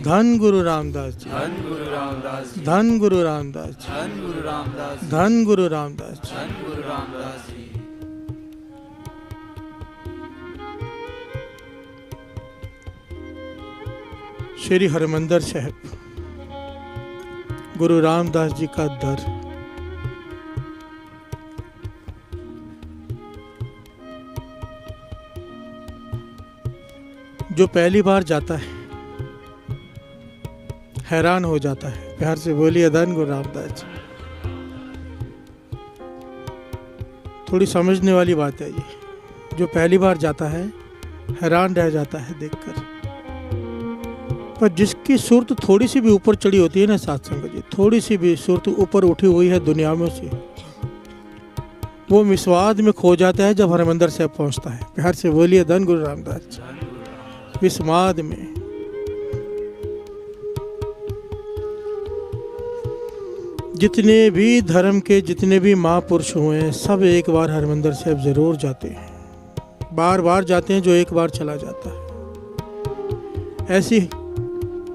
धन गुरु रामदास जी, धन गुरु रामदास जी, धन गुरु रामदास जी, धन गुरु रामदास जी, धन गुरु रामदास जी। धन गुरु रामदास जी। श्री हरमंदिर साहिब गुरु रामदास जी का दर। जो पहली बार जाता है हैरान हो जाता है। प्यार से बोलिए धन गुरु रामदास जी। थोड़ी समझने वाली बात है ये। जो पहली बार जाता है हैरान रह जाता है देखकर। पर जिसकी सुरत थोड़ी सी भी ऊपर चढ़ी होती है ना साथ संगत जी, थोड़ी सी भी सुरत ऊपर उठी हुई है दुनिया में से, वो विस्वाद में खो जाता है जब हरमंदिर साहिब पहुंचता है। प्यार से बोलिए धन गुरु रामदास जी। विस्माद में जितने भी धर्म के जितने भी महापुरुष हुए हैं सब एक बार हरमंदिर साहिब जरूर जाते हैं। बार बार जाते हैं जो एक बार चला जाता है। ऐसी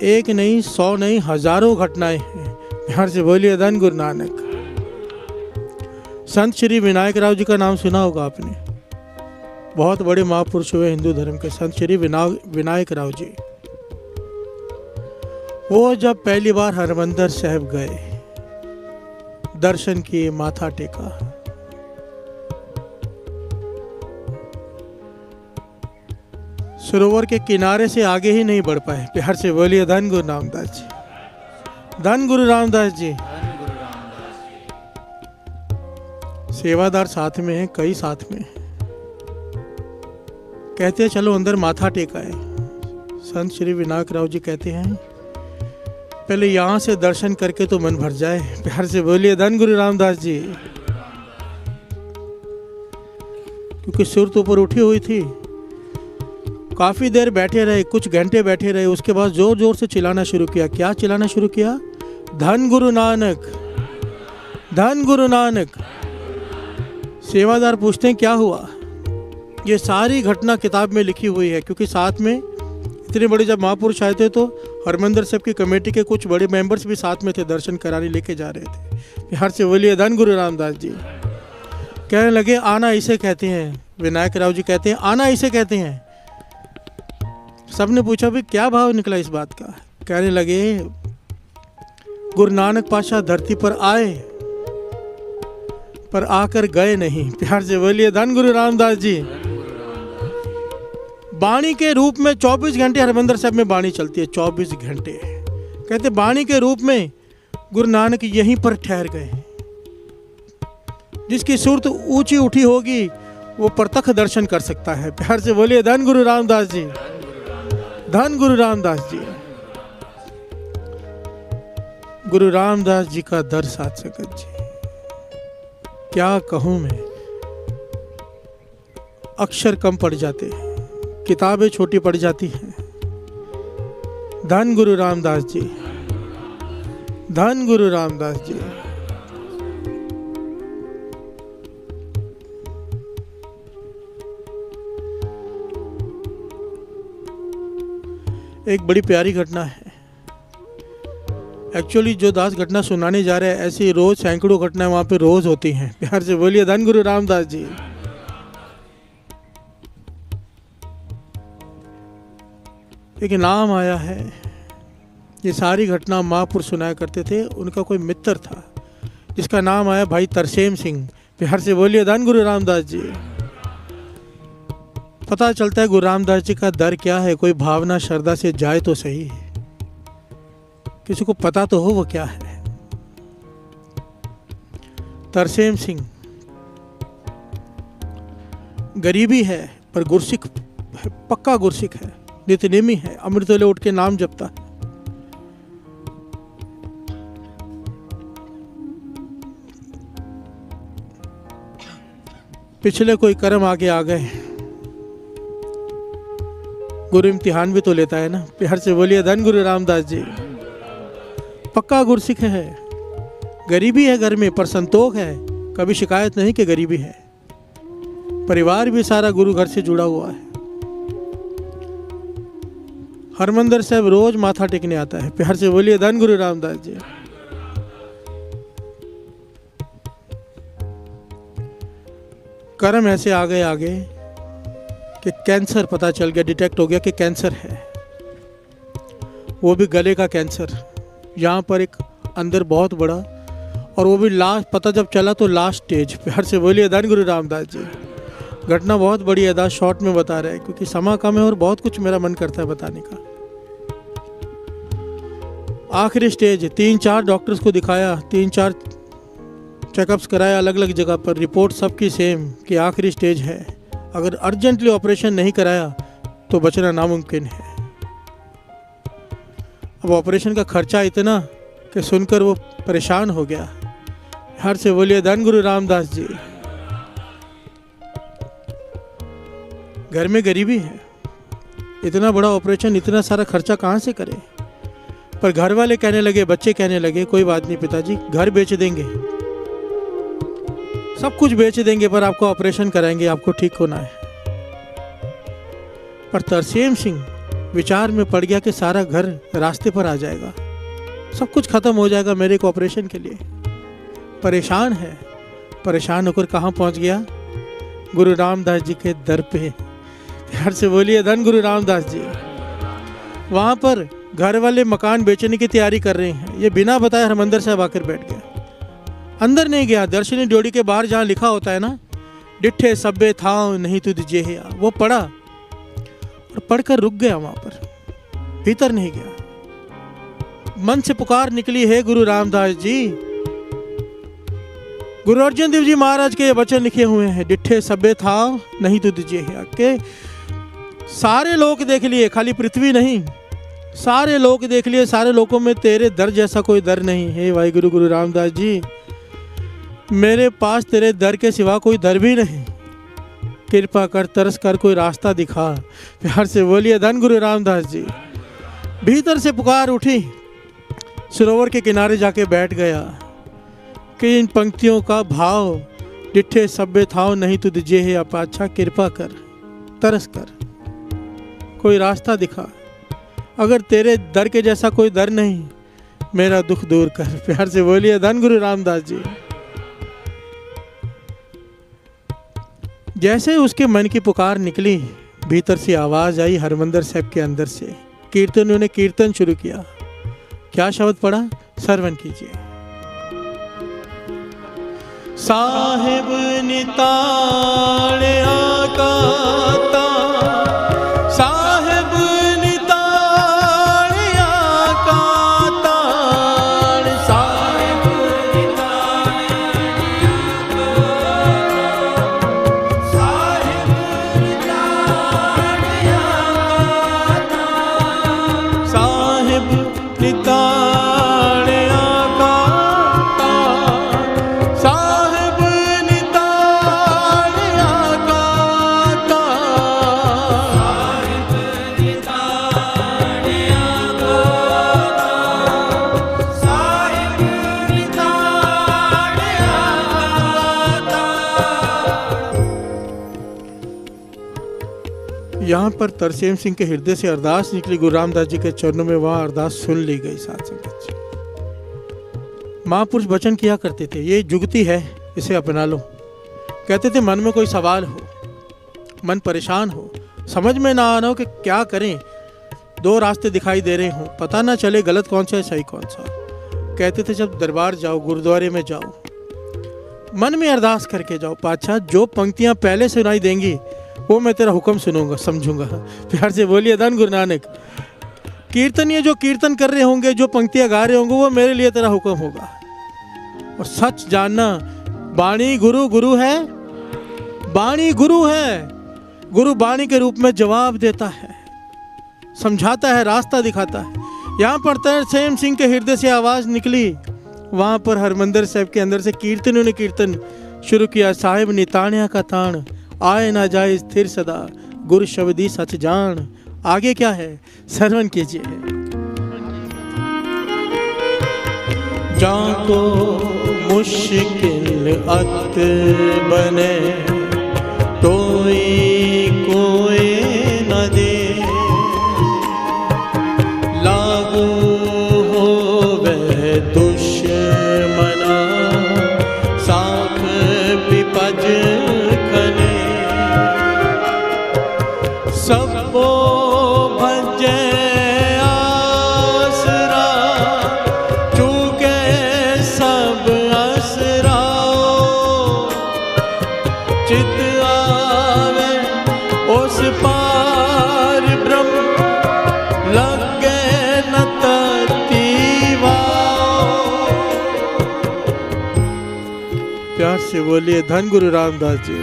एक नहीं, 100 नहीं, हजारों घटनाएं हैं। प्यार से बोलिए धन गुरु नानक। संत श्री विनायक राव जी का नाम सुना होगा आपने। बहुत बड़े महापुरुष हुए हिंदू धर्म के संत श्री विनायक राव जी। वो जब पहली बार हरमंदिर साहिब गए, दर्शन किए, माथा टेका, सरोवर के किनारे से आगे ही नहीं बढ़ पाए। प्यार से बोलिए धन गुरु रामदास जी, धन गुरु रामदास जी। सेवादार साथ में है, कई साथ में है। कहते हैं चलो अंदर माथा टेका है। संत श्री विनायक राव जी कहते हैं पहले यहाँ से दर्शन करके तो मन भर जाए। प्यार से बोलिए धन गुरु रामदास जी। क्योंकि सुरत ऊपर उठी हुई थी। काफी देर बैठे रहे, कुछ घंटे बैठे रहे। उसके बाद जोर जोर से चिल्लाना शुरू किया। क्या चिल्लाना शुरू किया? धन गुरु नानक, धन गुरु नानक। सेवादार पूछते हैं क्या हुआ? ये सारी घटना किताब में लिखी हुई है। क्योंकि साथ में इतने बड़े जब महापुरुष आए थे तो हरमंदिर साहिब की कमेटी के कुछ बड़े मेंबर्स भी साथ में थे, दर्शन कराने लेके जा रहे थे। प्यार से बोलिए धन गुरु रामदास जी। कहने लगे आना इसे कहते हैं। विनायक राव जी कहते हैं आना इसे कहते हैं। सबने पूछा भी क्या भाव निकला इस बात का? कहने लगे गुरु नानक पातशाह धरती पर आए पर आकर गए नहीं। प्यार से बोलिए धन गुरु रामदास जी। बाणी के रूप में 24 घंटे हरमंदिर साहिब में बाणी चलती है, 24 घंटे। कहते बाणी के रूप में गुरु नानक यहीं पर ठहर गए। जिसकी सूरत ऊंची उठी होगी वो प्रत्यक्ष दर्शन कर सकता है। प्यार से बोलिए धन गुरु रामदास जी, धन गुरु रामदास जी। गुरु रामदास जी का दर साथ संगत जी क्या कहूं मैं। अक्षर कम पड़ जाते हैं, किताबें छोटी पड़ जाती हैं। धन गुरु रामदास जी, धन गुरु रामदास जी। एक बड़ी प्यारी घटना है। एक्चुअली जो दास घटना सुनाने जा रहे हैं ऐसी रोज सैकड़ों घटनाएं वहां पे रोज होती हैं। प्यार से बोलिए धन गुरु रामदास जी। एक नाम आया है। ये सारी घटना महापुरुष सुनाया करते थे। उनका कोई मित्र था जिसका नाम आया भाई तरसेम सिंह। प्यार से बोलिए धन गुरु रामदास जी। पता चलता है गुरु रामदास जी का दर क्या है। कोई भावना श्रद्धा से जाए तो सही, किसी को पता तो हो वो क्या है। तरसेम सिंह गरीबी है पर गुरसिख, पक्का गुरसिख है, नित्यनेमी है, अमृत वेले उठ के नाम जपता है। पिछले कोई कर्म आगे आ गए, गुरु इम्तिहान भी तो लेता है ना। प्यार से बोलिए धन गुरु रामदास जी। पक्का गुरसिख है, गरीबी है घर में पर संतोष है, कभी शिकायत नहीं कि गरीबी है। परिवार भी सारा गुरु घर से जुड़ा हुआ है। हरमंदिर साहब रोज माथा टेकने आता है। प्यार से बोलिए धन गुरु रामदास जी। कर्म ऐसे आ गए आगे कि कैंसर पता चल गया, डिटेक्ट हो गया कि कैंसर है, वो भी गले का कैंसर, यहाँ पर एक अंदर बहुत बड़ा, और वो भी लास्ट, पता जब चला तो लास्ट स्टेज। प्यार से बोलिए धन गुरु रामदास जी। घटना बहुत बड़ी है, दास शॉर्ट में बता रहे हैं क्योंकि समय कम है और बहुत कुछ मेरा मन करता है बताने का। आखिरी स्टेज, 3-4 डॉक्टर्स को दिखाया, 3-4 चेकअप्स कराया अलग अलग जगह पर, रिपोर्ट सबकी सेम कि आखिरी स्टेज है, अगर अर्जेंटली ऑपरेशन नहीं कराया तो बचना नामुमकिन है। अब ऑपरेशन का खर्चा इतना कि सुनकर वो परेशान हो गया। हर से बोलिए धन गुरु रामदास जी। घर में गरीबी है, इतना बड़ा ऑपरेशन, इतना सारा खर्चा कहाँ से करे। पर घर वाले कहने लगे, बच्चे कहने लगे, कोई बात नहीं पिताजी, घर बेच देंगे, सब कुछ बेच देंगे, पर आपको ऑपरेशन कराएंगे, आपको ठीक होना है। पर तरसेम सिंह विचार में पड़ गया कि सारा घर रास्ते पर आ जाएगा, सब कुछ खत्म हो जाएगा मेरे को ऑपरेशन के लिए। परेशान है, परेशान होकर कहाँ पहुंच गया? गुरु रामदास जी के दर पे। प्यार से बोलिए धन गुरु रामदास जी। वहाँ पर घर वाले मकान बेचने की तैयारी कर रहे हैं, ये बिना बताए हरमंदिर साहब आकर बैठ गया। अंदर नहीं गया, दर्शनी ड्योढ़ी के बाहर जहाँ लिखा होता है ना, डिठे सब्बे थाव नहीं तुझ जेहिया, वो पढ़ा और पढ़कर रुक गया वहाँ पर, भीतर नहीं गया। मन से पुकार निकली, है गुरु रामदास जी। गुरु अर्जन देव जी महाराज के ये वचन लिखे हुए हैं, डिठे सब्बे थाव नहीं तुझ जेहिया, के सारे लोग देख लिए, खाली पृथ्वी नहीं, सारे लोग देख लिए, सारे लोगों में तेरे दर जैसा कोई दर नहीं है। भाई गुरु गुरु रामदास जी, मेरे पास तेरे दर के सिवा कोई दर भी नहीं, कृपा कर, तरस कर, कोई रास्ता दिखा। प्यार से बोलिए धन गुरु रामदास जी। भीतर से पुकार उठी, सरोवर के किनारे जाके बैठ गया कि इन पंक्तियों का भाव, डिठे सब्बे थाव नहीं तुझ जेहि अपाच्छा, कृपा कर, तरस कर, कोई रास्ता दिखा, अगर तेरे दर के जैसा कोई दर नहीं, मेरा दुख दूर कर। प्यार से बोलिए धन गुरु रामदास जी। जैसे उसके मन की पुकार निकली, भीतर से आवाज आई हरमंदिर साहब के अंदर से, कीर्तनियों ने कीर्तन शुरू किया। क्या शब्द पढ़ा? श्रवण कीजिए। साहेब निताड़ आकाता, साहेब निताड़ आकाता, साहेब निताड़ आकाता, साहेब निताड़ आकाता, साहेब निताड़ आकाता, साहेब निताड़ आकाता। यहाँ पर तरसेम सिंह के हृदय से अरदास निकली गुरु रामदास जी के चरणों में, वहाँ अरदास सुन ली गई। साथ संगत जी, महापुरुष वचन किया करते थे, ये जुगती है, इसे अपना लो। कहते थे मन में कोई सवाल हो, मन परेशान हो, समझ में ना आना हो कि क्या करें, दो रास्ते दिखाई दे रहे हों, पता ना चले गलत कौन सा है सही कौन सा, कहते थे जब दरबार जाओ, गुरुद्वारे में जाओ, मन में अरदास करके जाओ, पातशाह जो पंक्तियां पहले सुनाई देंगी वो मैं तेरा हुक्म सुनूंगा, समझूंगा। प्यार से बोलिए धन गुरु नानक। कीर्तनीय जो कीर्तन कर रहे होंगे, जो पंक्तियां गा रहे होंगे, वो मेरे लिए तेरा हुक्म होगा। और सच जानना, वाणी गुरु गुरु है, वाणी गुरु है, गुरु वाणी के रूप में जवाब देता है, समझाता है, रास्ता दिखाता है। यहाँ पर तरसेम सिंह के हृदय से आवाज निकली, वहाँ पर हरमंदिर साहब के अंदर से कीर्तनियों ने कीर्तन शुरू किया। साहिब निताण्या का ताण, आए ना जाए स्थिर सदा, गुरु शब्दी सच जान। आगे क्या है, श्रवण कीजिए। जाको मुश्किल अत बने, कोई कोई न दे, दुश्मना साख पिपज खने सबो भजे आसरा चूके सब असराओ चित आवे उस पार ब्रह्म लगे न ततीवा। प्यार से बोलिए धन गुरु रामदास जी।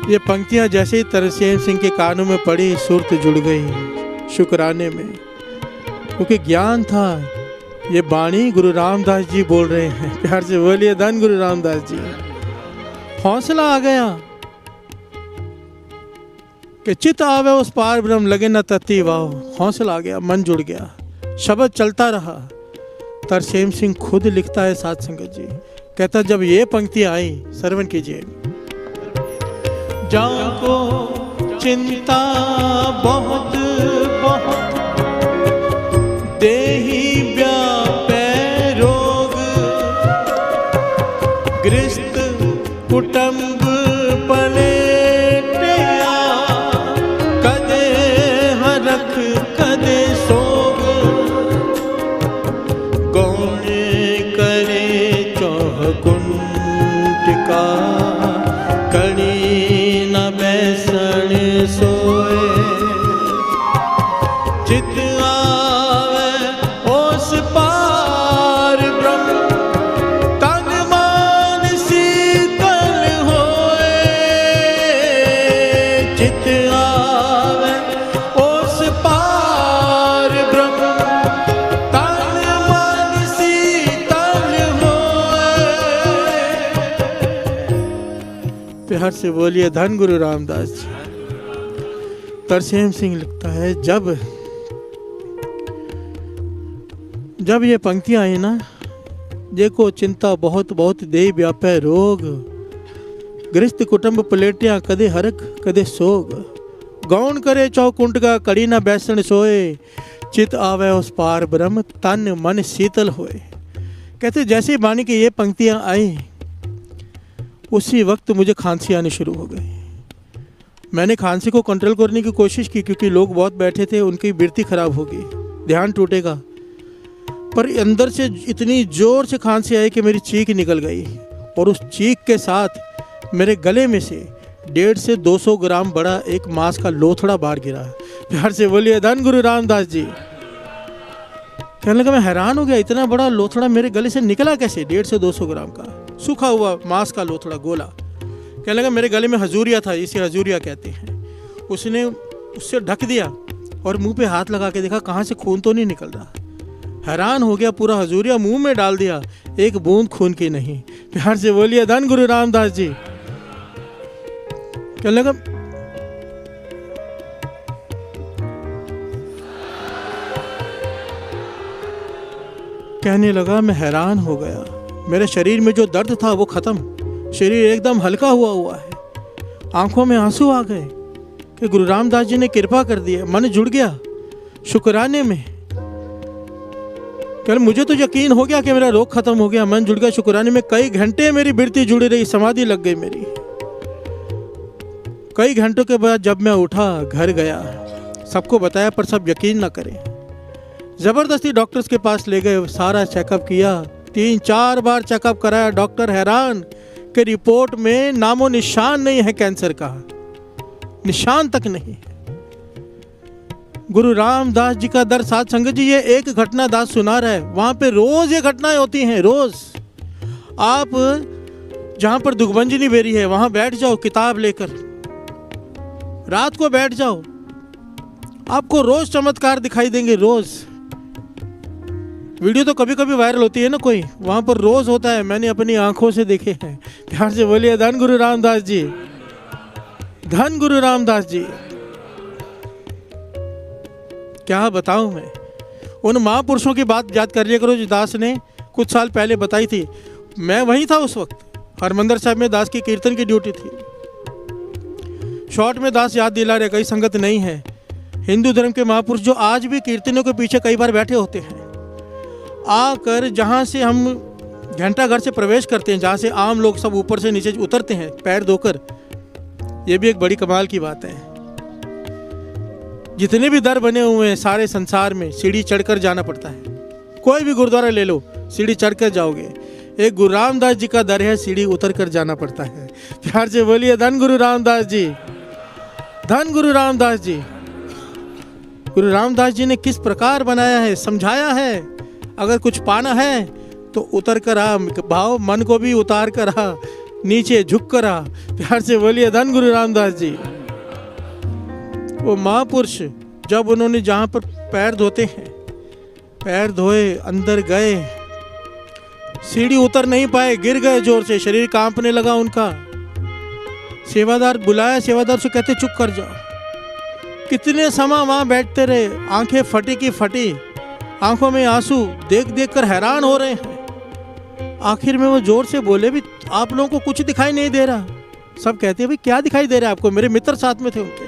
ये पंक्तियां जैसे ही तरसेम सिंह के कानों में पड़ी सुरत जुड़ गई शुक्राने में, क्योंकि ज्ञान था ये बाणी गुरु रामदास जी बोल रहे हैं। प्यार से बोलिए धन गुरु रामदास जी। हौसला आ गया कि चित आवे उस पार ब्रह्म लगे न तती वाओ। हौसला आ गया, मन जुड़ गया, शब्द चलता रहा। तरसेम सिंह खुद लिखता है साध संगत जी, कहता जब ये पंक्ति आई, श्रवण कीजिए। जाको चिंता बहुत बहुत देही व्यापै रोग गृहस्थ कुटुंब पलेटिया कदे हरख कदे सोग गौण करे चौह कुंटिका कड़ी न बैसन सोए चित आवे उस पार ब्रह्म तन मन शीतल होए चित आवे उस पार ब्रह्म तन मन शीतल होए। प्यार से बोलिए धन गुरु रामदास जी। तरसेम सिंह लिखता है जब ये पंक्तियां आई ना, देखो चिंता बहुत बहुत देह व्यापै रोग गृहस्थ कुटुंब पलेटिया कदे हरख कदे सोग गौण करे चौकुंट का कड़ी ना बैसन सोए चित आवे उस पार ब्रह्म तन मन शीतल होए। कहते जैसे ही बाणी की ये पंक्तियां आई उसी वक्त मुझे खांसी आनी शुरू हो गई। मैंने खांसी को कंट्रोल करने की कोशिश की, क्योंकि लोग बहुत बैठे थे, उनकी वृत्ति खराब होगी, ध्यान टूटेगा। पर अंदर से इतनी जोर से खांसी आई कि मेरी चीख निकल गई, और उस चीख के साथ मेरे गले में से 150 से 200 ग्राम बड़ा एक मांस का लोथड़ा बाहर गिरा। प्यार से बोलिए धन गुरु रामदास जी। कहने लगा मैं हैरान हो गया, इतना बड़ा लोथड़ा मेरे गले से निकला कैसे? 150 से 200 ग्राम का सूखा हुआ मांस का लोथड़ा गोला। कहने लगा मेरे गले में हजूरिया था, इसे हजूरिया कहते हैं। उसने उससे ढक दिया और मुंह पे हाथ लगा के देखा कहाँ से खून तो नहीं निकल रहा। हैरान हो गया, पूरा हजूरिया मुंह में डाल दिया, एक बूंद खून की नहीं। प्यार से बोलिए धन गुरु रामदास जी। कहने लगा कहने लगा मैं हैरान हो गया, मेरे शरीर में जो दर्द था वो खत्म, शरीर एकदम हल्का हुआ है। आंखों में आंसू आ गए कि गुरु रामदास जी ने कृपा कर दी है। मन जुड़ गया शुक्राने में। कल मुझे तो यकीन हो गया कि मेरा रोग खत्म हो गया, मन जुड़ गया शुक्राने में। कई घंटे मेरी वृत्ति जुड़ी रही, समाधि लग गई मेरी। कई घंटों के बाद जब मैं उठा, घर गया, सबको बताया, पर सब यकीन ना करें। जबरदस्ती डॉक्टर्स के पास ले गए, सारा चेकअप किया, 3-4 बार चेकअप कराया। डॉक्टर हैरान कि रिपोर्ट में नामो निशान नहीं है कैंसर का, निशान तक नहीं है। गुरु रामदास जी का दर साध संगत जी, ये एक घटना दास सुना रहा है, वहां पे रोज ये घटनाएं होती हैं। रोज आप जहां पर दुखभंजनी बेरी है वहां बैठ जाओ, किताब लेकर रात को बैठ जाओ, आपको रोज चमत्कार दिखाई देंगे। रोज वीडियो तो कभी कभी वायरल होती है ना कोई, वहां पर रोज होता है, मैंने अपनी आंखों से देखे हैं। प्यार से बोलिए धन गुरु रामदास जी, धन गुरु रामदास जी। क्या बताऊं मैं, उन महापुरुषों की बात याद कर लिया करो जो दास ने कुछ साल पहले बताई थी। मैं वहीं था उस वक्त, हरमंदिर साहब में दास की कीर्तन की ड्यूटी थी। शॉर्ट में दास याद दिला रहे, कई संगत नहीं है। हिंदू धर्म के महापुरुष जो आज भी कीर्तनों के पीछे कई बार बैठे होते हैं, आकर जहाँ से हम घंटा घर से प्रवेश करते हैं, जहाँ से आम लोग सब ऊपर से नीचे उतरते हैं पैर धोकर, ये भी एक बड़ी कमाल की बात है। जितने भी दर बने हुए हैं सारे संसार में, सीढ़ी चढ़कर जाना पड़ता है। कोई भी गुरुद्वारा ले लो, सीढ़ी चढ़कर जाओगे। एक गुरु रामदास जी का दर है, सीढ़ी उतर कर जाना पड़ता है। प्यार से बोलिए धन गुरु रामदास जी, धन गुरु रामदास जी। गुरु रामदास जी ने किस प्रकार बनाया है, समझाया है। अगर कुछ पाना है तो उतर कर आ, भाव मन को भी उतार कर आ, नीचे झुक कर आ। प्यार से बोलिए धन गुरु रामदास जी। वो महापुरुष जब उन्होंने जहाँ पर पैर धोते हैं, पैर धोए, अंदर गए, सीढ़ी उतर नहीं पाए, गिर गए जोर से, शरीर कांपने लगा उनका। सेवादार बुलाया, सेवादार से कहते चुप कर जाओ। कितने समय वहां बैठते रहे, आंखें फटी की फटी, आंखों में आंसू देख देख कर हैरान हो रहे हैं। आखिर में वो जोर से बोले, भी आप लोगों को कुछ दिखाई नहीं दे रहा? सब कहते हैं भाई क्या दिखाई दे रहा है आपको? मेरे मित्र साथ में थे उनके।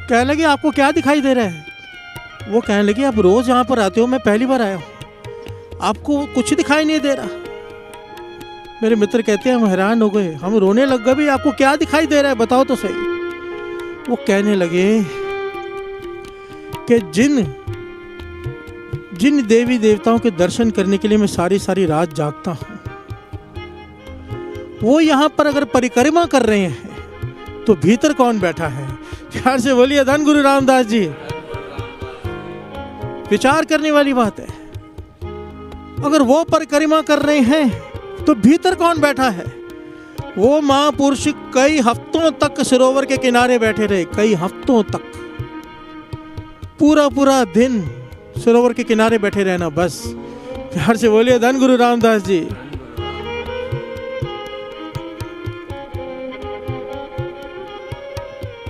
कहने लगे आपको क्या दिखाई दे रहा है? वो कहने लगे आप रोज यहाँ पर आते हो, मैं पहली बार आया हूँ, आपको कुछ दिखाई नहीं दे रहा? मेरे मित्र कहते हैं हम हैरान हो गए, हम रोने लग गए, भी आपको क्या दिखाई दे रहा है बताओ तो सही। वो कहने लगे कि जिन देवी देवताओं के दर्शन करने के लिए मैं सारी सारी रात जागता हूं, वो यहां पर अगर परिक्रमा कर रहे हैं तो भीतर कौन बैठा है? प्यार से बोलिए धन गुरु रामदास जी। विचार करने वाली बात है। अगर वो परिक्रमा कर रहे हैं तो भीतर कौन बैठा है? वो महापुरुष कई हफ्तों तक सरोवर के किनारे बैठे रहे, कई हफ्तों तक, पूरा पूरा दिन सरोवर के किनारे बैठे रहना बस। प्यार से बोलिए धन गुरु रामदास जी।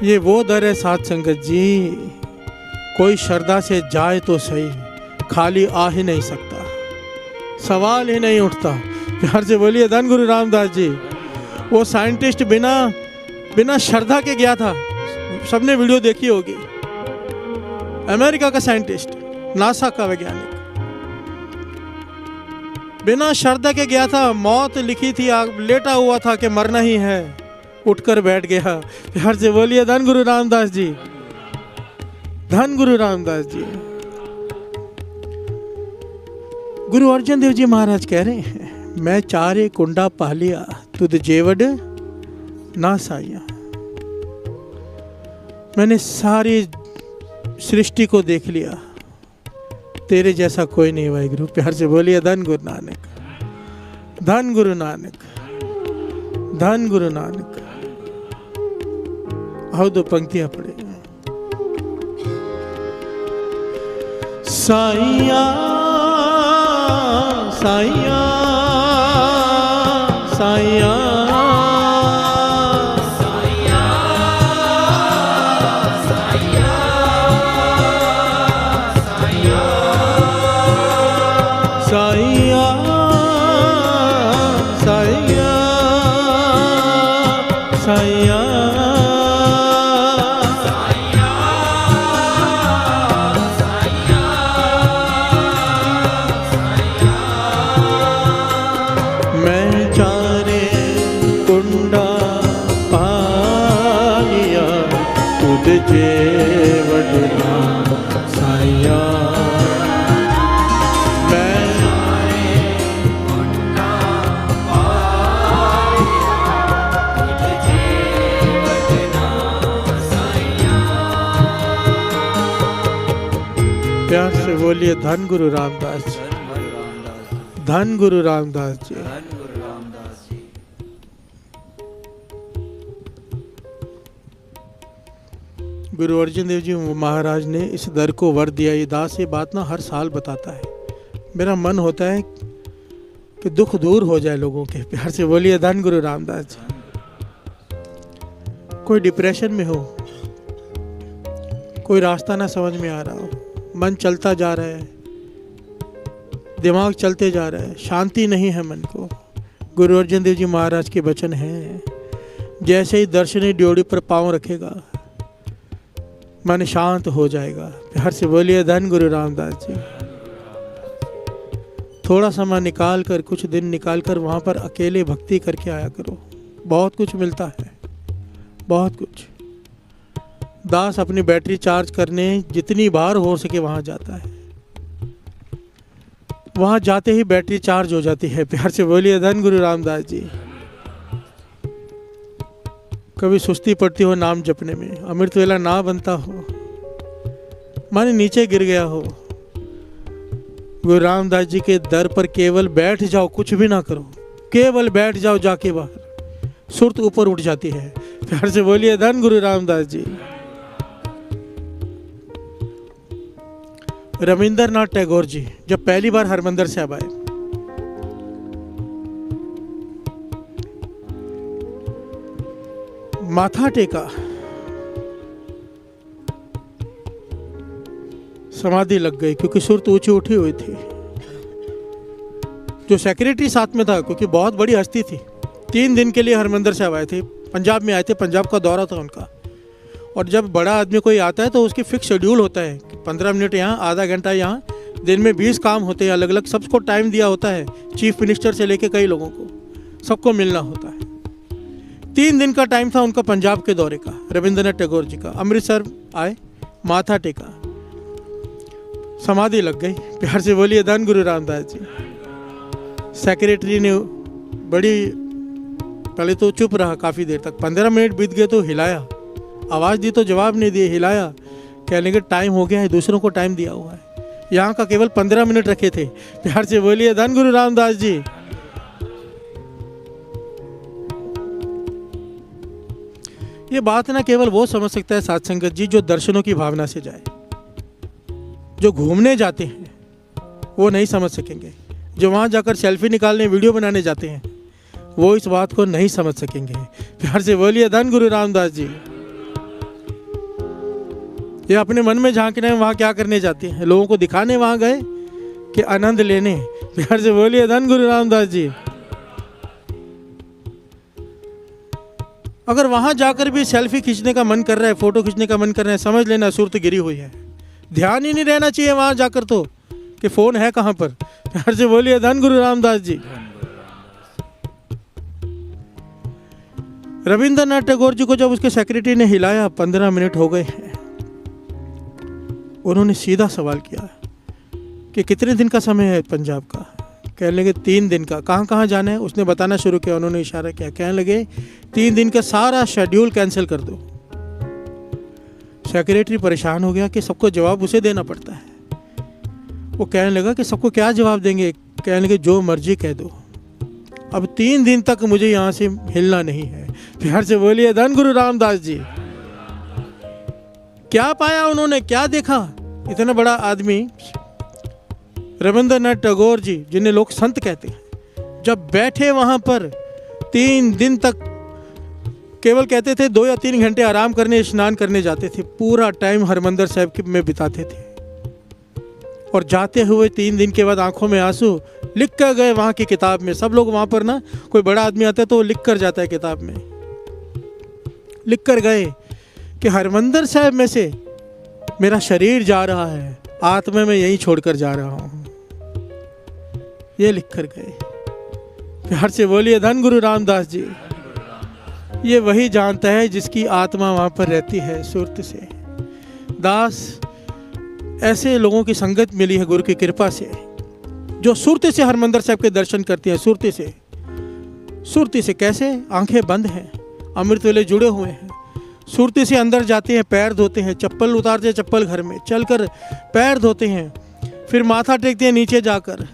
ये वो दर है साध संगत जी, कोई श्रद्धा से जाए तो सही, खाली आ ही नहीं सकता, सवाल ही नहीं उठता। प्यार से बोलिए धन गुरु रामदास जी। वो साइंटिस्ट बिना श्रद्धा के गया था, सबने वीडियो देखी होगी। अमेरिका का साइंटिस्ट, नासा का वैज्ञानिक, बिना श्रद्धा के गया था। मौत लिखी थी, लेटा हुआ था कि मरना ही है, उठकर बैठ गया। प्यार से बोलिए धन गुरु रामदास जी, धन गुरु रामदास जी। गुरु अर्जन देव जी महाराज कह रहे हैं, मैं चारे कुंडा पालिया तुद जेवड ना साया। मैंने सारी सृष्टि को देख लिया, तेरे जैसा कोई नहीं वाहिगुरु। प्यार से बोलिए धन गुरु नानक, धन गुरु नानक, धन गुरु नानक। आओ दो पंक्तियां पढ़े। साइया साइया साइया साइया साइया साइया साइया साइया जेवडना साया। प्यार से बोलिए धन गुरु रामदास जी, धन गुरु रामदास जी। गुरु अर्जन देव जी महाराज ने इस दर को वर दिया। ये दास ये बात ना हर साल बताता है। मेरा मन होता है कि दुख दूर हो जाए लोगों के। प्यार से बोलिए धन गुरु रामदास जी। कोई डिप्रेशन में हो, कोई रास्ता ना समझ में आ रहा हो, मन चलता जा रहा है, दिमाग चलते जा रहा है, शांति नहीं है मन को, गुरु अर्जन देव जी महाराज के वचन हैं, जैसे ही दर्शनी ड्योढ़ी पर पांव रखेगा मन शांत हो जाएगा। प्यार से बोलिए धन गुरु रामदास जी। थोड़ा समय निकाल कर, कुछ दिन निकाल कर वहाँ पर अकेले भक्ति करके आया करो। बहुत कुछ मिलता है, बहुत कुछ। दास अपनी बैटरी चार्ज करने जितनी बार हो सके वहाँ जाता है। वहाँ जाते ही बैटरी चार्ज हो जाती है। प्यार से बोलिए धन गुरु रामदास जी। कभी सुस्ती पड़ती हो नाम जपने में, अमृत वेला ना बनता हो, मन नीचे गिर गया हो, गुरु रामदास जी के दर पर केवल बैठ जाओ, कुछ भी ना करो, केवल बैठ जाओ जाके बाहर, सुरत ऊपर उठ जाती है। प्यार से बोलिए धन गुरु रामदास जी। रविंद्रनाथ टैगोर जी जब पहली बार हरमंदिर साहब आए, माथा टेका, समाधि लग गई क्योंकि सुरत ऊंची उठी हुई थी। जो सेक्रेटरी साथ में था, क्योंकि बहुत बड़ी हस्ती थी, 3 दिन के लिए हरमंदिर साहब आए थे, पंजाब में आए थे, पंजाब का दौरा था उनका। और जब बड़ा आदमी कोई आता है तो उसकी फिक्स शेड्यूल होता है, 15 मिनट यहाँ, आधा घंटा यहाँ, दिन में 20 काम होते हैं अलग अलग, सबको टाइम दिया होता है, चीफ मिनिस्टर से लेके कई लोगों को सबको मिलना होता है। 3 दिन का टाइम था उनका पंजाब के दौरे का, रविंद्रनाथ टैगोर जी का। अमृतसर आए, माथा टेका, समाधि लग गई। प्यार से बोलिए धन गुरु रामदास जी। सेक्रेटरी ने बड़ी, पहले तो चुप रहा काफ़ी देर तक, 15 मिनट बीत गए तो हिलाया, आवाज़ दी तो जवाब नहीं दिए, हिलाया, कहने के टाइम हो गया है, दूसरों को टाइम दिया हुआ है। यहाँ का केवल 15 मिनट रखे थे। प्यार से बोलिए धन गुरु रामदास जी। ये बात ना केवल वो समझ सकता है साथ संगत जी जो दर्शनों की भावना से जाए। जो घूमने जाते हैं वो नहीं समझ सकेंगे, जो वहाँ जाकर सेल्फी निकालने, वीडियो बनाने जाते हैं वो इस बात को नहीं समझ सकेंगे। प्यार से बोलिए धन गुरु रामदास जी। ये अपने मन में झांकने वहाँ क्या करने जाते हैं, लोगों को दिखाने वहाँ गए कि आनंद लेने। प्यार से बोलिए धन गुरु रामदास जी। अगर वहाँ जाकर भी सेल्फी खींचने का मन कर रहा है, फोटो खींचने का मन कर रहा है, समझ लेना सुरत गिरी हुई है। ध्यान ही नहीं रहना चाहिए वहाँ जाकर तो कि फ़ोन है कहाँ पर। प्यार से बोलिए धन गुरु रामदास जी। रविंद्रनाथ टैगोर जी को जब उसके सेक्रेटरी ने हिलाया, 15 मिनट हो गए हैं, उन्होंने सीधा सवाल किया कि कितने दिन का समय है पंजाब का। कहने लगे 3 दिन का। कहाँ कहाँ जाना है उसने बताना शुरू किया, उन्होंने इशारा किया, कहने लगे 3 दिन का सारा शेड्यूल कैंसिल कर दो। सेक्रेटरी परेशान हो गया कि सबको जवाब उसे देना पड़ता है। वो कहने लगा कि सबको क्या जवाब देंगे, कहने लगे जो मर्जी कह दो, अब 3 दिन तक मुझे यहाँ से हिलना नहीं है। प्यार से बोलिए धन गुरु रामदास जी। क्या पाया उन्होंने, क्या देखा? इतना बड़ा आदमी रविंद्रनाथ टैगोर जी, जिन्हें लोग संत कहते हैं, जब बैठे वहाँ पर 3 दिन तक केवल कहते थे 2 या 3 घंटे आराम करने, स्नान करने जाते थे, पूरा टाइम हरमंदिर साहब में बिताते थे। और जाते हुए 3 दिन के बाद आंखों में आंसू, लिख कर गए वहाँ की किताब में। सब लोग वहाँ पर ना, कोई बड़ा आदमी आता है तो वो लिख कर जाता है किताब में, लिख कर गए कि हरमंदिर साहब में से मेरा शरीर जा रहा है, आत्मा में यहीं छोड़कर जा रहा हूँ, ये लिख कर गए। प्यार से बोलिए धन गुरु रामदास जी। ये वही जानता है जिसकी आत्मा वहाँ पर रहती है सुरत से। दास, ऐसे लोगों की संगत मिली है गुरु की कृपा से, जो सुरती से हरमंदिर साहब के दर्शन करते हैं। सुरती से, सुरती से कैसे? आंखें बंद हैं, अमृत वेले जुड़े हुए हैं, सुरती से अंदर जाते हैं, पैर धोते हैं, चप्पल उतारते हैं, चप्पल घर में चलकर पैर धोते हैं, फिर माथा टेकते हैं नीचे जाकर।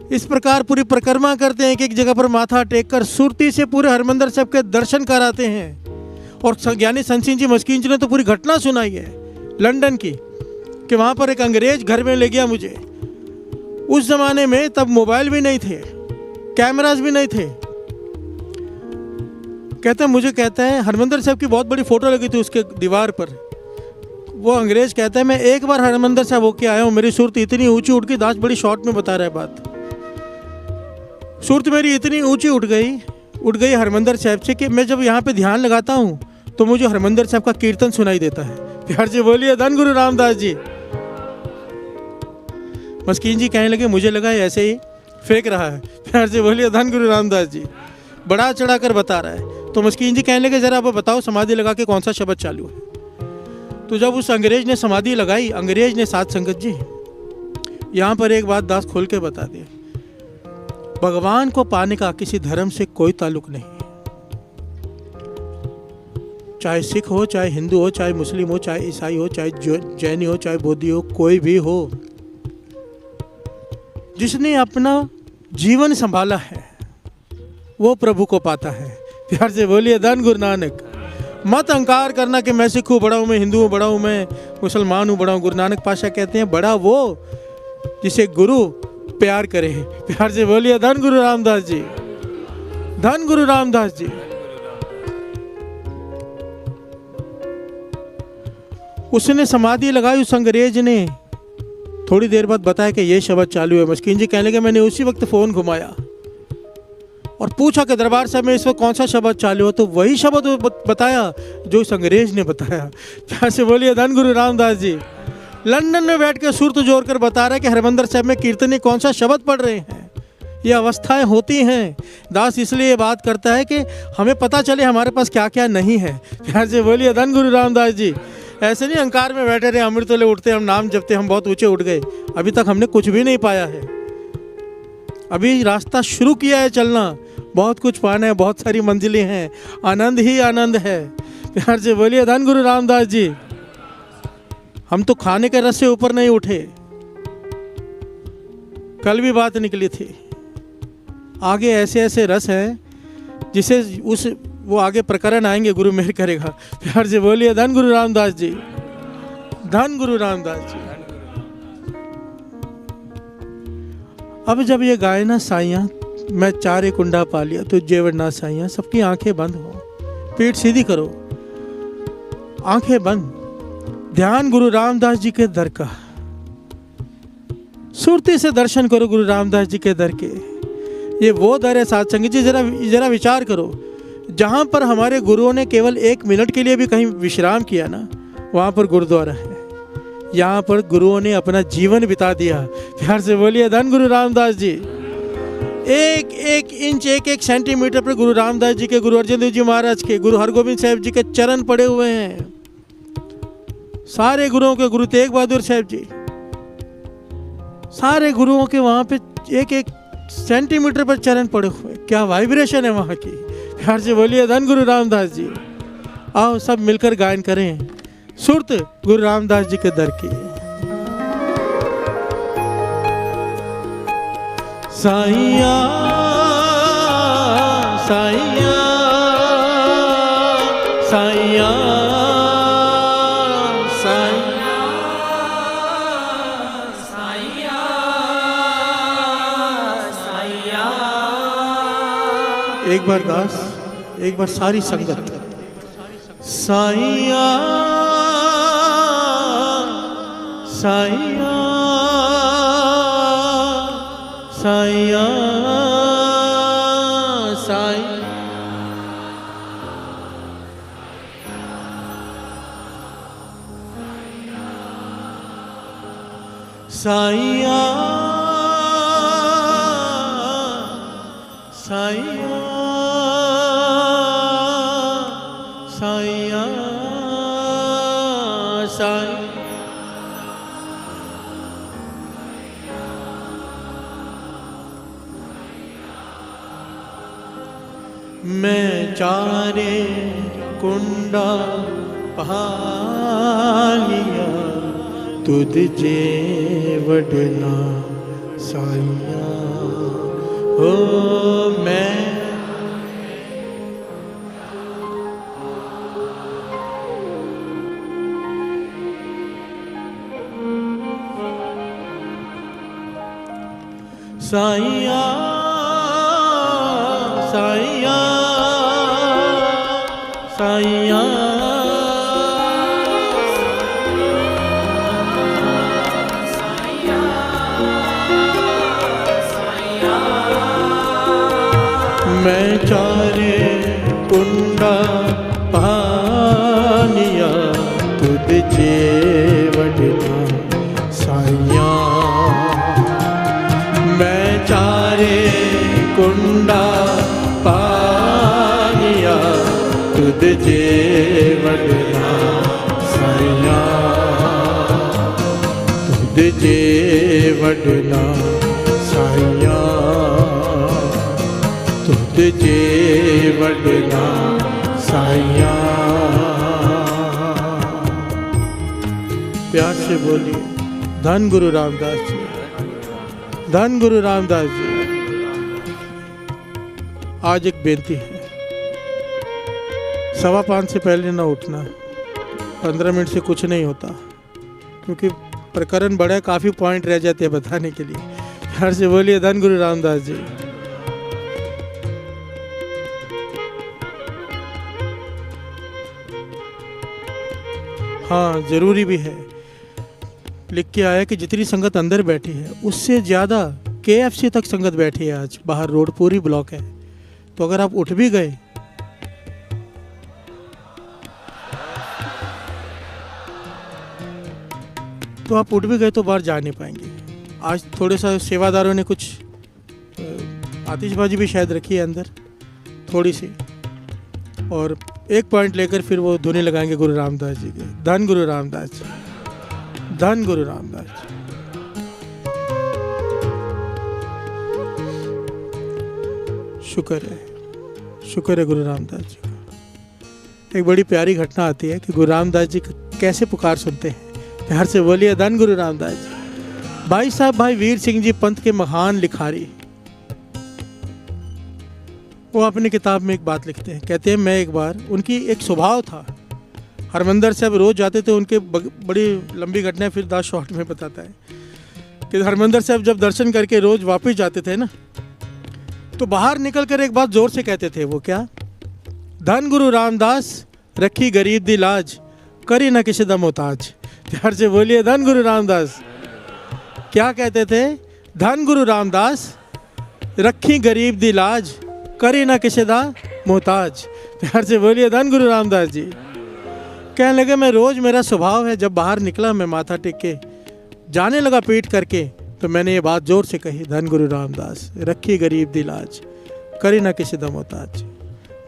इस प्रकार पूरी परिक्रमा करते हैं, एक जगह पर माथा टेक कर सुरती से पूरे हरमंदिर साहब के दर्शन कराते हैं। और ज्ञानी संत सिंह जी मस्कीन जी ने तो पूरी घटना सुनाई है लंदन की, कि वहाँ पर एक अंग्रेज घर में ले गया मुझे। उस ज़माने में तब मोबाइल भी नहीं थे, कैमरास भी नहीं थे। कहता है हरमंदिर साहब की बहुत बड़ी फ़ोटो लगी थी उसके दीवार पर। वो अंग्रेज़ कहता है मैं एक बार हरमंदिर साहब होके आया हूँ, मेरी सूरत इतनी ऊंची उठ गई। दास बड़ी शॉर्ट में बता रहा है बात। सूरत मेरी इतनी ऊंची उठ गई हरमंदिर साहब से कि मैं जब यहाँ पे ध्यान लगाता हूँ तो मुझे हरमंदिर साहब का कीर्तन सुनाई देता है। प्यार से बोलिए धन गुरु रामदास जी। मस्कीन जी कहने लगे मुझे लगा ऐसे ही फेंक रहा है। प्यार से बोलिए धन गुरु रामदास जी। बढ़ा चढ़ा कर बता रहा है। तो मस्कीन जी कहने लगे जरा अब बताओ समाधि लगा के कौन सा शब्द चालू है। तो जब उस अंग्रेज ने समाधि लगाई, अंग्रेज ने साध संगत जी यहाँ पर एक बात दास खोल के बता दी, भगवान को पाने का किसी धर्म से कोई ताल्लुक नहीं, चाहे सिख हो, चाहे हिंदू हो, चाहे मुस्लिम हो, चाहे ईसाई हो, चाहे जैनी हो, चाहे बौद्धि हो, कोई भी हो, जिसने अपना जीवन संभाला है वो प्रभु को पाता है। प्यार से बोलिए धन गुरु नानक। मत अहंकार करना कि मैं सिख हूँ बड़ा हूँ, मैं हिंदू हूँ बड़ा हूँ, मैं मुसलमान हूँ बड़ा हूँ। गुरु नानक पातशाह कहते हैं बड़ा वो जिसे गुरु प्यार करे। प्यार से बोलिए धन गुरु रामदास जी, धन गुरु रामदास जी। उसने समाधि लगाई, उस अंग्रेज ने थोड़ी देर बाद बताया कि ये शब्द चालू है। मस्कीन जी कहने लगे मैंने उसी वक्त फ़ोन घुमाया और पूछा कि दरबार साहब में इस वक्त कौन सा शब्द चालू हो, तो वही शब्द बताया जो इस अंग्रेज ने बताया। प्यार से बोलिए धन गुरु रामदास जी। लंदन में बैठ के सुरत जोड़ कर बता रहा है कि हरमंदिर साहब में कीर्तनी कौन सा शब्द पढ़ रहे हैं। ये अवस्थाएं होती हैं। दास इसलिए ये बात करता है कि हमें पता चले हमारे पास क्या क्या नहीं है। प्यार से बोलिए धन गुरु रामदास जी। ऐसे नहीं अहंकार में बैठे रहे, अमृत वाले उठते हम नाम जपते हम बहुत ऊंचे उठ गए, अभी तक हमने कुछ भी नहीं पाया है। अभी रास्ता शुरू किया है चलना, बहुत कुछ पाना है, बहुत सारी मंजिलें हैं, आनंद ही आनंद है। प्यार से बोलिए धन गुरु रामदास जी। हम तो खाने के रस से ऊपर नहीं उठे। कल भी बात निकली थी, आगे ऐसे ऐसे रस हैं जिसे उस वो आगे प्रकरण आएंगे, गुरु मेहर करेगा। प्यार से बोलिए धन गुरु रामदास जी, धन गुरु रामदास जी। अब जब ये गाय ना साइयां मैं चारे कुंडा पा लिया तो जेवर ना साइयां, सबकी आंखें बंद हो, पीठ सीधी करो, आंखें बंद, ध्यान गुरु रामदास जी के दर का, सुरती से दर्शन करो गुरु रामदास जी के दर के। ये वो दर है साथ संगत जी। जरा विचार करो, जहाँ पर हमारे गुरुओं ने केवल 1 मिनट के लिए भी कहीं विश्राम किया ना, वहाँ पर गुरुद्वारा है। यहाँ पर गुरुओं ने अपना जीवन बिता दिया। प्यार से बोलिए धन गुरु रामदास जी। एक एक इंच, एक एक सेंटीमीटर पर गुरु रामदास जी के, गुरु अर्जन देव जी महाराज के, गुरु हरगोबिंद साहब जी के चरण पड़े हुए हैं। सारे गुरुओं के, गुरु तेग बहादुर साहब जी, सारे गुरुओं के वहाँ पे एक एक सेंटीमीटर पर चरण पड़े हुए। क्या वाइब्रेशन है वहाँ की। प्यार से बोलिए धन गुरु रामदास जी। आओ सब मिलकर गायन करें सुरत गुरु रामदास जी के दर की। साइया साइया साइया एक बार दास, एक बार सारी संगत। साइया साइया साइया साइया साइया साइया साइया साइया। मैं चारे कुंडा पहालिया तुझ जे वडना साइया हो। मैं साइया साइया साइया मैं चारे कुंडा पानिया तुझ जे वडना साइया। मैं चारे कुंडा पानिया तुद जे वडना साइया तुद जे वडना साइया तुद जे वडना साइया। प्यार से बोलिए धन गुरु रामदास जी, धन गुरु रामदास जी। आज एक बेनती है, 5:15 से पहले ना उठना, 15 मिनट से कुछ नहीं होता, क्योंकि प्रकरण बड़ा है, काफ़ी पॉइंट रह जाते हैं बताने के लिए। प्यार से बोलिए धन गुरु रामदास जी। हाँ, ज़रूरी भी है। लिख के आया कि जितनी संगत अंदर बैठी है उससे ज़्यादा KFC तक संगत बैठी है। आज बाहर रोड पूरी ब्लॉक है, तो अगर आप उठ भी गए तो बाहर जा नहीं पाएंगे। आज थोड़े सा सेवादारों ने कुछ आतिशबाजी भी शायद रखी है अंदर थोड़ी सी, और एक पॉइंट लेकर फिर वो धुनी लगाएंगे गुरु रामदास जी के। धन गुरु रामदास जी, धन गुरु रामदास जी। शुक्र है गुरु रामदास जी का। एक बड़ी प्यारी घटना आती है कि गुरु रामदास जी कैसे पुकार सुनते हैं। प्यार से बोलिए धन गुरु रामदास जी। भाई साहब, भाई वीर सिंह जी पंथ के महान लिखारी, वो अपनी किताब में एक बात लिखते हैं। कहते हैं, मैं एक बार, उनकी एक स्वभाव था, हरमंदर साहब रोज जाते थे। उनके बड़ी लंबी घटना फिर 10 शॉर्ट में बताता है कि हरमंदर साहब जब दर्शन करके रोज वापस जाते थे ना, तो बाहर निकल कर एक बात जोर से कहते थे। वो क्या? धन गुरु रामदास रखी गरीब दी लाज, करी ना किसी दा मोहताज। प्यार से बोलिए धन गुरु रामदास। क्या कहते थे? धन गुरु रामदास रखी गरीब दी लाज, करी ना किसी दा मोहताज। प्यार से बोलिए धन गुरु रामदास जी। कहने लगे, मैं रोज़, मेरा स्वभाव है, जब बाहर निकला मैं माथा टेक के जाने लगा पीठ करके, तो मैंने ये बात जोर से कही, धन गुरु रामदास रखी गरीब दी लाज, करी ना किसी दा मोहताज।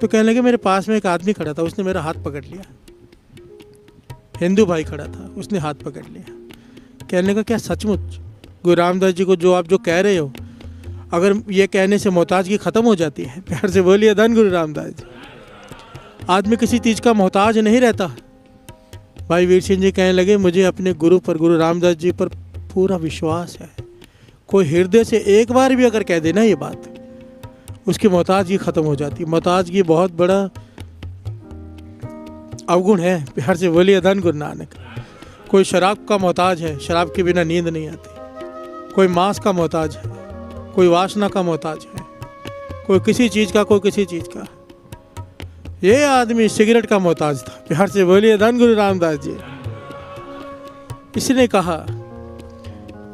तो कहने लगे, मेरे पास में एक आदमी खड़ा था, उसने मेरा हाथ पकड़ लिया। हिंदू भाई खड़ा था, उसने हाथ पकड़ लिया। कहने लगा, क्या सचमुच गुरु रामदास जी को जो आप जो कह रहे हो, अगर ये कहने से मोहताजगी ख़त्म हो जाती है? प्यार से बोलिए धन गुरु रामदास जी। आदमी किसी चीज़ का मोहताज नहीं रहता। भाई वीर सिंह जी कहने लगे, मुझे अपने गुरु पर, गुरु रामदास जी पर पूरा विश्वास है। कोई हृदय से एक बार भी अगर कह देना ये बात, उसकी मोहताजगी ख़त्म हो जाती। मोहताजगी बहुत बड़ा अवगुण है। प्यार से बोलिए धन गुरु नानक। कोई शराब का मोहताज है, शराब के बिना नींद नहीं आती। कोई मांस का मोहताज है, कोई वासना का मोहताज है, कोई किसी चीज़ का, कोई किसी चीज़ का। ये आदमी सिगरेट का मोहताज था। प्यार से बोलिए धन गुरु रामदास जी। इसने कहा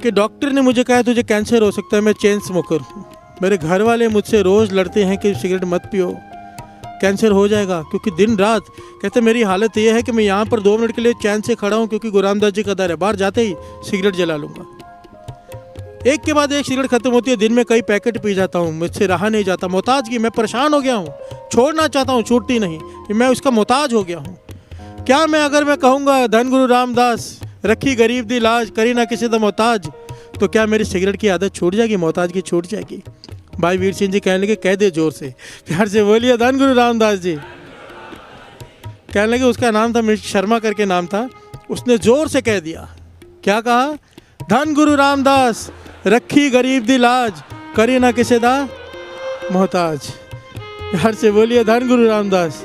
कि डॉक्टर ने मुझे कहा तुझे कैंसर हो सकता है, मैं चेन स्मोकर हूँ। मेरे घर वाले मुझसे रोज़ लड़ते हैं कि सिगरेट मत पियो, कैंसर हो जाएगा। क्योंकि दिन रात कहते मेरी हालत ये है कि मैं यहाँ पर 2 मिनट के लिए चैन से खड़ा हूँ, क्योंकि गुरु रामदास जी का दर है। बाहर जाते ही सिगरेट जला लूँगा। एक के बाद एक सिगरेट खत्म होती है, दिन में कई पैकेट पी जाता हूँ, मुझसे रहा नहीं जाता। मोहताजगी, मैं परेशान हो गया हूँ, छोड़ना चाहता हूँ, छूटती नहीं, कि मैं उसका मोहताज हो गया हूँ। क्या मैं अगर मैं कहूँगा धन गुरु रामदास रखी गरीब दी लाज, करी ना किसी दा मोहताज, तो क्या मेरी सिगरेट की आदत छूट जाएगी, मोहताजगी छूट जाएगी? भाई वीर सिंह जी कहने लगे, कह दे जोर से। प्यार से बोलिए धन गुरु रामदास जी। कहने लगे, उसका नाम था मिश्र शर्मा करके नाम था। उसने जोर से कह दिया। क्या कहा? धन गुरु रामदास रखी गरीब दी लाज, करी ना किसी दा मोहताज। प्यार से बोलिए धन गुरु रामदास।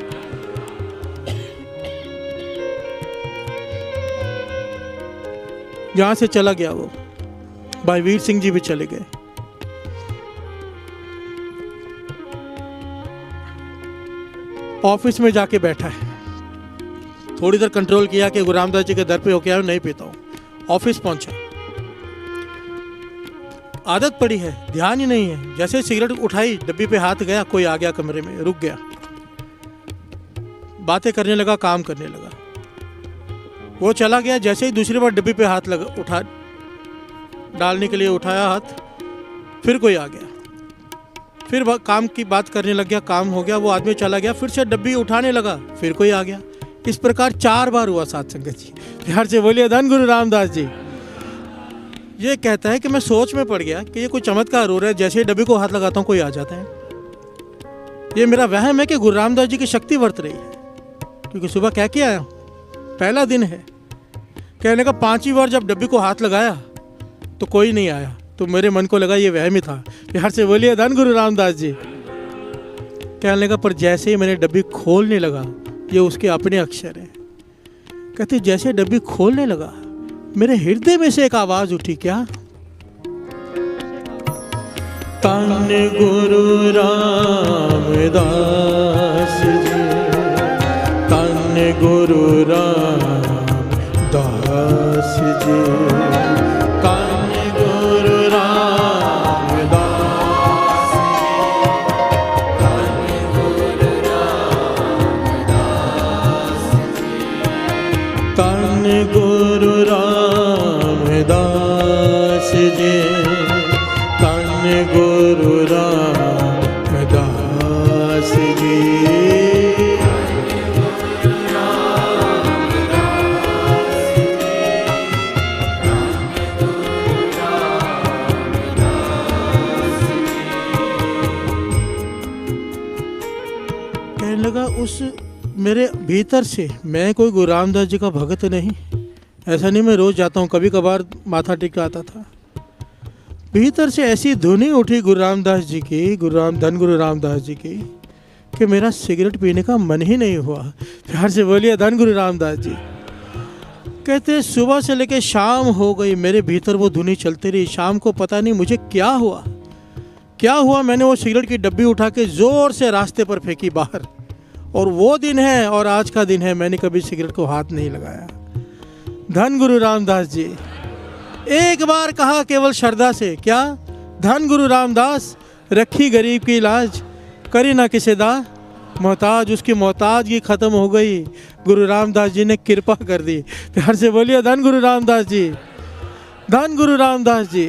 यहां से चला गया वो। भाई वीर सिंह जी भी चले गए। ऑफिस में जाके बैठा है। थोड़ी देर कंट्रोल किया कि गुरु रामदास जी के दर पे होके आया, नहीं पीता हूँ। ऑफिस पहुंचा, आदत पड़ी है, ध्यान ही नहीं है। जैसे सिगरेट उठाई, डब्बी पे हाथ गया, कोई आ गया कमरे में, रुक गया, बातें करने लगा, काम करने लगा। वो चला गया। जैसे ही दूसरी बार डब्बी पे हाथ लगा, उठा डालने के लिए उठाया हाथ, फिर कोई आ गया, फिर वह काम की बात करने लग गया, काम हो गया, वो आदमी चला गया, फिर से डब्बी उठाने लगा, फिर कोई आ गया। इस प्रकार 4 बार हुआ साध संगत जी। प्यार से बोलिए धन गुरु रामदास जी। ये कहता है कि मैं सोच में पड़ गया कि ये कोई चमत्कार हो रहा है, जैसे ही डब्बी को हाथ लगाता हूँ कोई आ जाता है। ये मेरा वहम है कि गुरु रामदास जी की शक्ति वर्त रही है, क्योंकि सुबह कह के आया हूँ, पहला दिन है। कहने का 5वीं बार जब डब्बी को हाथ लगाया तो कोई नहीं आया, तो मेरे मन को लगा ये वहम ही था। प्यार से बोलिए धन गुरु रामदास जी। कहने लगा पर जैसे ही मैंने डब्बी खोलने लगा, ये उसके अपने अक्षर है, कहते जैसे डब्बी खोलने लगा मेरे हृदय में से एक आवाज उठी, क्या? तन गुरु रामदास जी, तन गुरु रामदास जी, तन गुरु रामदास जी, तन गुरु रामदास जी, तन गुरु रामदास जी, तन गुरु रामदास जी। कहने लगा उस मेरे भीतर से, मैं कोई गुरु रामदास जी का भगत नहीं, ऐसा नहीं मैं रोज जाता हूँ, कभी कभार माथा टेक आता था। भीतर से ऐसी धुनी उठी गुरु रामदास जी की, धन गुरु रामदास जी की, कि मेरा सिगरेट पीने का मन ही नहीं हुआ। प्यार से बोलिए धन गुरु रामदास जी। कहते सुबह से लेके शाम हो गई, मेरे भीतर वो धुनी चलती रही। शाम को पता नहीं मुझे क्या हुआ, मैंने वो सिगरेट की डब्बी उठा के जोर से रास्ते पर फेंकी बाहर। और वो दिन है और आज का दिन है, मैंने कभी सिगरेट को हाथ नहीं लगाया। धन गुरु रामदास जी। एक बार कहा केवल श्रद्धा से, क्या? धन गुरु रामदास, रखी गरीब की लाज, करी ना किसे दा मोहताज। उसकी मोहताजगी खत्म हो गई, गुरु रामदास जी ने कृपा कर दी। प्यार से बोलिए धन गुरु रामदास जी, धन गुरु रामदास जी।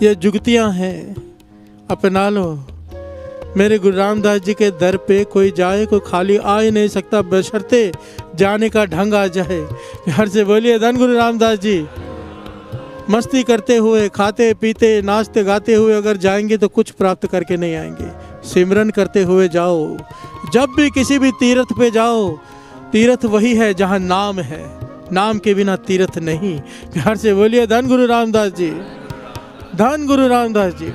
ये जुगतियां हैं, अपना लो। मेरे गुरु रामदास जी के दर पे कोई जाए, कोई खाली आ ही नहीं सकता, बशर्ते जाने का ढंग आ जाए। प्यार से बोलिए धन गुरु रामदास जी। मस्ती करते हुए, खाते पीते, नाचते गाते हुए अगर जाएंगे तो कुछ प्राप्त करके नहीं आएंगे। सिमरन करते हुए जाओ। जब भी किसी भी तीर्थ पे जाओ, तीर्थ वही है जहाँ नाम है, नाम के बिना तीर्थ नहीं। प्यार से बोलिए धन गुरु रामदास जी, धन गुरु रामदास जी।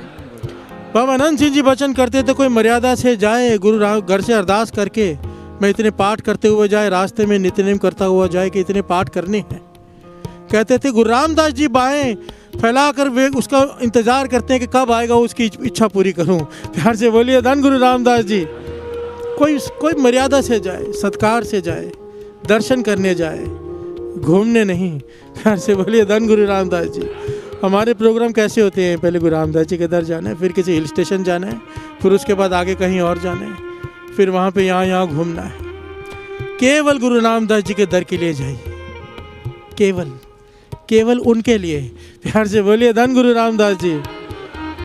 बाबा अनंत सिंह जी वचन करते थे, कोई मर्यादा से जाए, घर से अरदास करके मैं इतने पाठ करते हुए जाए, रास्ते में नित्यनेम करता हुआ जाए कि इतने पाठ करने हैं। कहते थे गुरु रामदास जी बाएं फैलाकर वे उसका इंतजार करते हैं कि कब आएगा, उसकी इच्छा पूरी करूं। प्यार से बोलिए धन गुरु रामदास जी। कोई मर्यादा से जाए, सत्कार से जाए, दर्शन करने जाए, घूमने नहीं। प्यार से बोलिए धन गुरु रामदास जी। हमारे प्रोग्राम कैसे होते हैं? पहले गुरु रामदास जी के दर जाना है, फिर किसी हिल स्टेशन जाना है, फिर उसके बाद आगे कहीं और जाना है, फिर वहाँ पे यहाँ घूमना है। केवल गुरु रामदास जी के दर के लिए जाइए, केवल उनके लिए। प्यार से बोलिए धन गुरु रामदास जी।